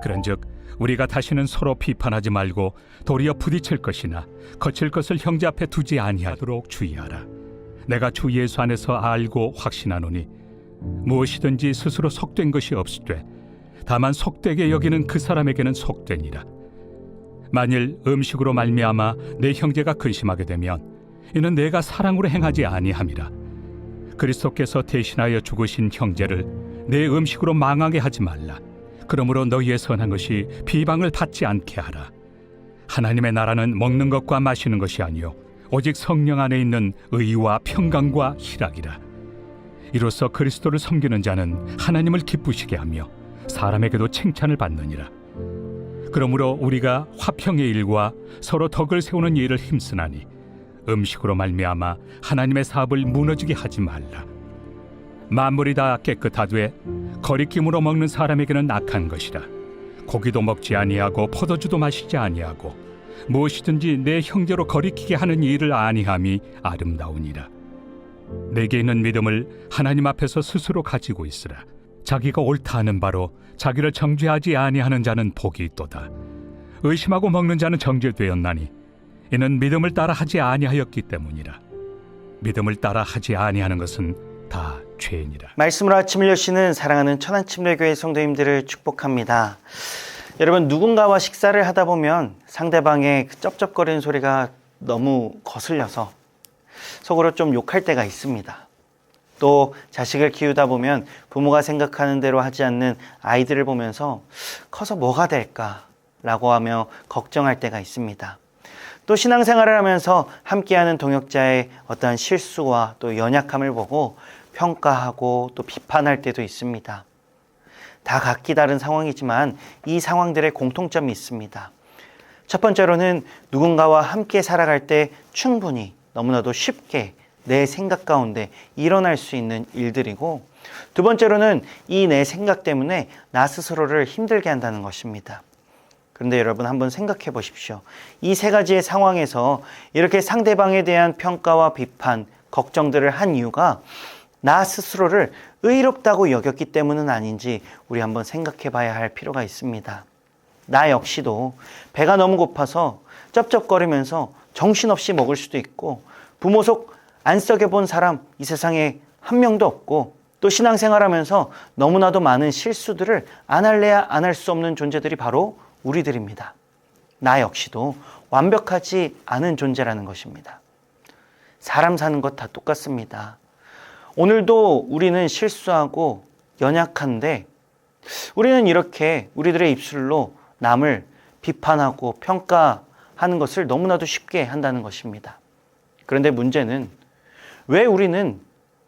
그런즉 우리가 다시는 서로 비판하지 말고 도리어 부딪힐 것이나 거칠 것을 형제 앞에 두지 아니하도록 주의하라. 내가 주 예수 안에서 알고 확신하노니 무엇이든지 스스로 속된 것이 없으되 다만 속되게 여기는 그 사람에게는 속되니라. 만일 음식으로 말미암아 내 형제가 근심하게 되면 이는 내가 사랑으로 행하지 아니함이라. 그리스도께서 대신하여 죽으신 형제를 내 음식으로 망하게 하지 말라. 그러므로 너희의 선한 것이 비방을 받지 않게 하라. 하나님의 나라는 먹는 것과 마시는 것이 아니요 오직 성령 안에 있는 의와 평강과 희락이라. 이로써 그리스도를 섬기는 자는 하나님을 기쁘시게 하며 사람에게도 칭찬을 받느니라. 그러므로 우리가 화평의 일과 서로 덕을 세우는 일을 힘쓰나니 음식으로 말미암아 하나님의 사업을 무너지게 하지 말라. 만물이 다 깨끗하되 거리낌으로 먹는 사람에게는 악한 것이라. 고기도 먹지 아니하고 포도주도 마시지 아니하고 무엇이든지 내 형제로 거리키게 하는 일을 아니함이 아름다우니라. 내게 있는 믿음을 하나님 앞에서 스스로 가지고 있으라. 자기가 옳다 하는 바로 자기를 정죄하지 아니하는 자는 복이 있도다. 의심하고 먹는 자는 정죄되었나니 이는 믿음을 따라 하지 아니하였기 때문이라. 믿음을 따라 하지 아니하는 것은 다 죄니라. 말씀으로 아침을 여시는 사랑하는 천안침례교회 성도님들을 축복합니다. 여러분, 누군가와 식사를 하다 보면 상대방의 그 쩝쩝거리는 소리가 너무 거슬려서 속으로 좀 욕할 때가 있습니다. 또 자식을 키우다 보면 부모가 생각하는 대로 하지 않는 아이들을 보면서 커서 뭐가 될까라고 하며 걱정할 때가 있습니다. 또 신앙생활을 하면서 함께하는 동역자의 어떠한 실수와 또 연약함을 보고 평가하고 또 비판할 때도 있습니다. 다 각기 다른 상황이지만 이 상황들의 공통점이 있습니다. 첫 번째로는 누군가와 함께 살아갈 때 충분히 너무나도 쉽게 내 생각 가운데 일어날 수 있는 일들이고, 두 번째로는 이 내 생각 때문에 나 스스로를 힘들게 한다는 것입니다. 그런데 여러분, 한번 생각해 보십시오. 이 세 가지의 상황에서 이렇게 상대방에 대한 평가와 비판, 걱정들을 한 이유가 나 스스로를 의롭다고 여겼기 때문은 아닌지 우리 한번 생각해 봐야 할 필요가 있습니다. 나 역시도 배가 너무 고파서 쩝쩝거리면서 정신없이 먹을 수도 있고, 부모 속 안 썩여본 사람 이 세상에 한 명도 없고, 또 신앙생활하면서 너무나도 많은 실수들을 안 할래야 안 할 수 없는 존재들이 바로 우리들입니다. 나 역시도 완벽하지 않은 존재라는 것입니다. 사람 사는 것 다 똑같습니다. 오늘도 우리는 실수하고 연약한데 우리는 이렇게 우리들의 입술로 남을 비판하고 평가하는 것을 너무나도 쉽게 한다는 것입니다. 그런데 문제는 왜 우리는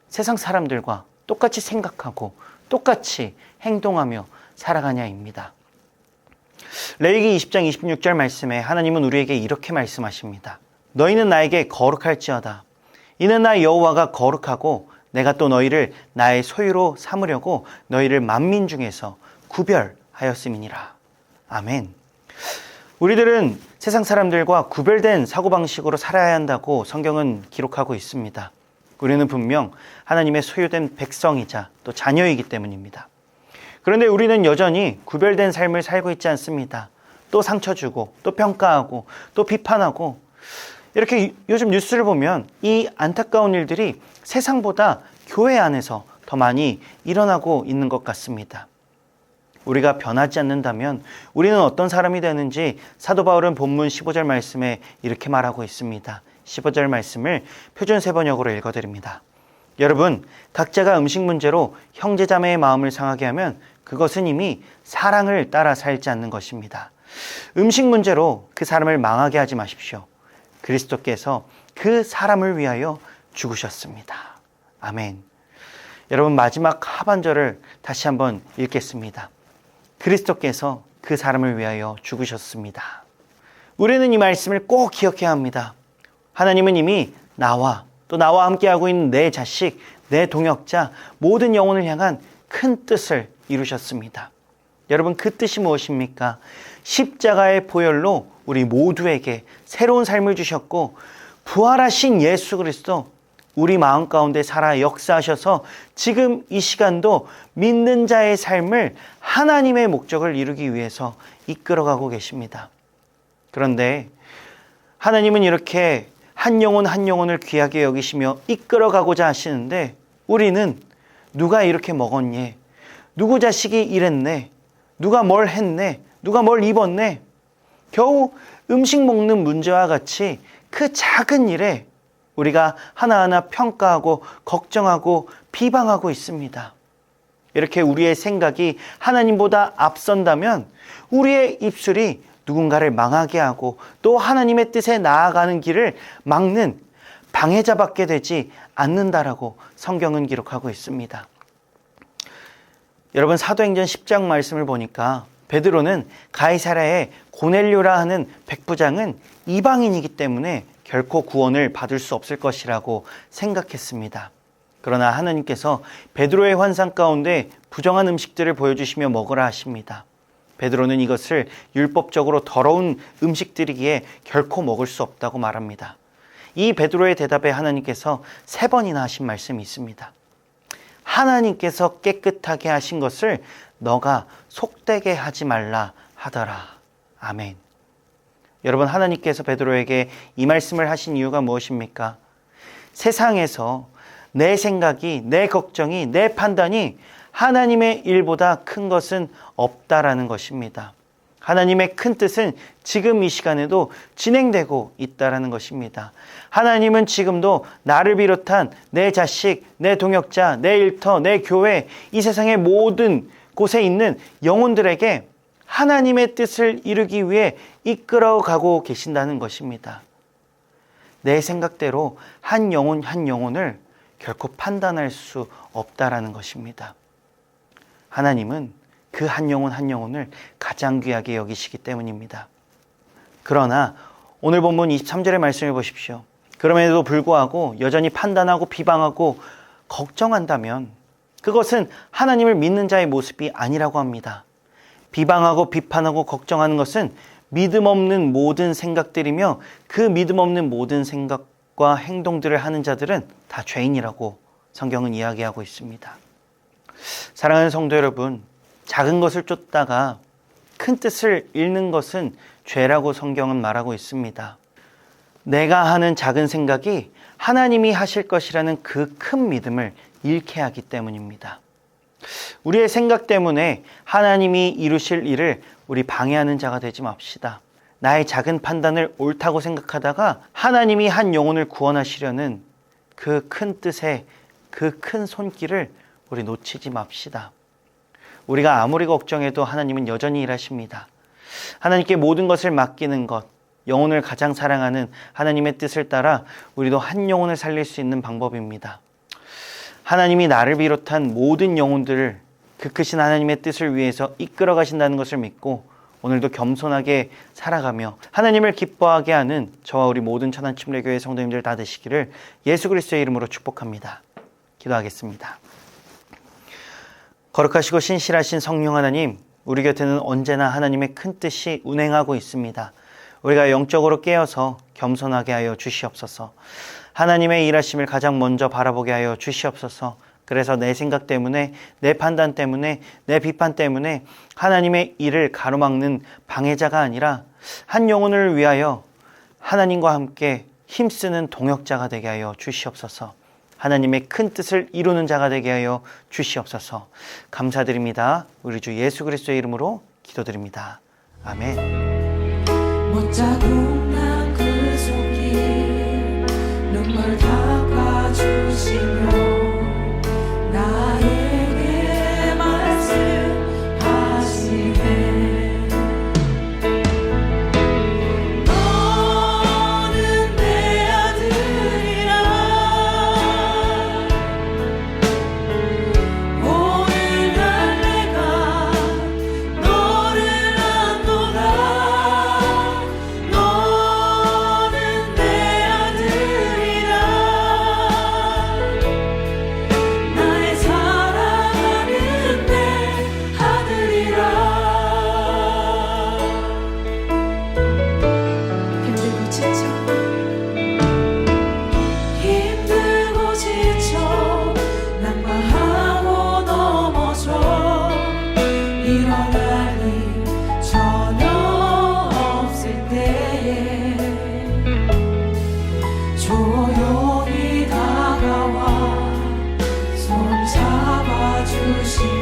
세상 사람들과 똑같이 생각하고 똑같이 행동하며 살아가냐입니다. 레위기 20장 26절 말씀에 하나님은 우리에게 이렇게 말씀하십니다. 너희는 나에게 거룩할지어다. 이는 나 여호와가 거룩하고 내가 또 너희를 나의 소유로 삼으려고 너희를 만민 중에서 구별하였음이니라. 아멘. 우리들은 세상 사람들과 구별된 사고방식으로 살아야 한다고 성경은 기록하고 있습니다. 우리는 분명 하나님의 소유된 백성이자 또 자녀이기 때문입니다. 그런데 우리는 여전히 구별된 삶을 살고 있지 않습니다. 또 상처 주고 또 평가하고 또 비판하고, 이렇게 요즘 뉴스를 보면 이 안타까운 일들이 세상보다 교회 안에서 더 많이 일어나고 있는 것 같습니다. 우리가 변하지 않는다면 우리는 어떤 사람이 되는지 사도 바울은 본문 15절 말씀에 이렇게 말하고 있습니다. 15절 말씀을 표준 세번역으로 읽어드립니다. 여러분, 각자가 음식 문제로 형제자매의 마음을 상하게 하면 그것은 이미 사랑을 따라 살지 않는 것입니다. 음식 문제로 그 사람을 망하게 하지 마십시오. 그리스도께서 그 사람을 위하여 죽으셨습니다. 아멘. 여러분, 마지막 하반절을 다시 한번 읽겠습니다. 그리스도께서 그 사람을 위하여 죽으셨습니다. 우리는 이 말씀을 꼭 기억해야 합니다. 하나님은 이미 나와 또 나와 함께하고 있는 내 자식, 내 동역자, 모든 영혼을 향한 큰 뜻을 이루셨습니다. 여러분, 그 뜻이 무엇입니까? 십자가의 보혈로 우리 모두에게 새로운 삶을 주셨고, 부활하신 예수 그리스도, 우리 마음 가운데 살아 역사하셔서 지금 이 시간도 믿는 자의 삶을 하나님의 목적을 이루기 위해서 이끌어가고 계십니다. 그런데 하나님은 이렇게 한 영혼 한 영혼을 귀하게 여기시며 이끌어가고자 하시는데 우리는 누가 이렇게 먹었니? 누구 자식이 이랬네? 누가 뭘 했네? 누가 뭘 입었네? 겨우 음식 먹는 문제와 같이 그 작은 일에 우리가 하나하나 평가하고 걱정하고 비방하고 있습니다. 이렇게 우리의 생각이 하나님보다 앞선다면 우리의 입술이 누군가를 망하게 하고 또 하나님의 뜻에 나아가는 길을 막는 방해자밖에 되지 않는다라고 성경은 기록하고 있습니다. 여러분, 사도행전 10장 말씀을 보니까 베드로는 가이사랴의 고넬료라 하는 백부장은 이방인이기 때문에 결코 구원을 받을 수 없을 것이라고 생각했습니다. 그러나 하나님께서 베드로의 환상 가운데 부정한 음식들을 보여주시며 먹으라 하십니다. 베드로는 이것을 율법적으로 더러운 음식들이기에 결코 먹을 수 없다고 말합니다. 이 베드로의 대답에 하나님께서 3번이나 하신 말씀이 있습니다. 하나님께서 깨끗하게 하신 것을 너가 속되게 하지 말라 하더라. 아멘. 여러분, 하나님께서 베드로에게 이 말씀을 하신 이유가 무엇입니까? 세상에서 내 생각이, 내 걱정이, 내 판단이 하나님의 일보다 큰 것은 없다라는 것입니다. 하나님의 큰 뜻은 지금 이 시간에도 진행되고 있다라는 것입니다. 하나님은 지금도 나를 비롯한 내 자식, 내 동역자, 내 일터, 내 교회, 이 세상의 모든 곳에 있는 영혼들에게 하나님의 뜻을 이루기 위해 이끌어가고 계신다는 것입니다. 내 생각대로 한 영혼 한 영혼을 결코 판단할 수 없다라는 것입니다. 하나님은 그 한 영혼 한 영혼을 가장 귀하게 여기시기 때문입니다. 그러나 오늘 본문 23절의 말씀을 보십시오. 그럼에도 불구하고 여전히 판단하고 비방하고 걱정한다면 그것은 하나님을 믿는 자의 모습이 아니라고 합니다. 비방하고 비판하고 걱정하는 것은 믿음 없는 모든 생각들이며 그 믿음 없는 모든 생각과 행동들을 하는 자들은 다 죄인이라고 성경은 이야기하고 있습니다. 사랑하는 성도 여러분, 작은 것을 쫓다가 큰 뜻을 잃는 것은 죄라고 성경은 말하고 있습니다. 내가 하는 작은 생각이 하나님이 하실 것이라는 그 큰 믿음을 잃게 하기 때문입니다. 우리의 생각 때문에 하나님이 이루실 일을 우리 방해하는 자가 되지 맙시다. 나의 작은 판단을 옳다고 생각하다가 하나님이 한 영혼을 구원하시려는 그 큰 뜻에 그 큰 손길을 우리 놓치지 맙시다. 우리가 아무리 걱정해도 하나님은 여전히 일하십니다. 하나님께 모든 것을 맡기는 것, 영혼을 가장 사랑하는 하나님의 뜻을 따라 우리도 한 영혼을 살릴 수 있는 방법입니다. 하나님이 나를 비롯한 모든 영혼들을 그 크신 하나님의 뜻을 위해서 이끌어 가신다는 것을 믿고 오늘도 겸손하게 살아가며 하나님을 기뻐하게 하는 저와 우리 모든 천안침례교회 성도님들 다 되시기를 예수 그리스도의 이름으로 축복합니다. 기도하겠습니다. 거룩하시고 신실하신 성령 하나님, 우리 곁에는 언제나 하나님의 큰 뜻이 운행하고 있습니다. 우리가 영적으로 깨어서 겸손하게 하여 주시옵소서. 하나님의 일하심을 가장 먼저 바라보게 하여 주시옵소서. 그래서 내 생각 때문에, 내 판단 때문에, 내 비판 때문에 하나님의 일을 가로막는 방해자가 아니라 한 영혼을 위하여 하나님과 함께 힘쓰는 동역자가 되게 하여 주시옵소서. 하나님의 큰 뜻을 이루는 자가 되게 하여 주시옵소서. 감사드립니다. 우리 주 예수 그리스도의 이름으로 기도드립니다. 아멘. 못자국 난 그 손길 눈물 닦아주시며 나에게 말씀하시네. 너는 내 아들이라 오늘날 내가 너를 안노라. 너는 내 아들이라 주시네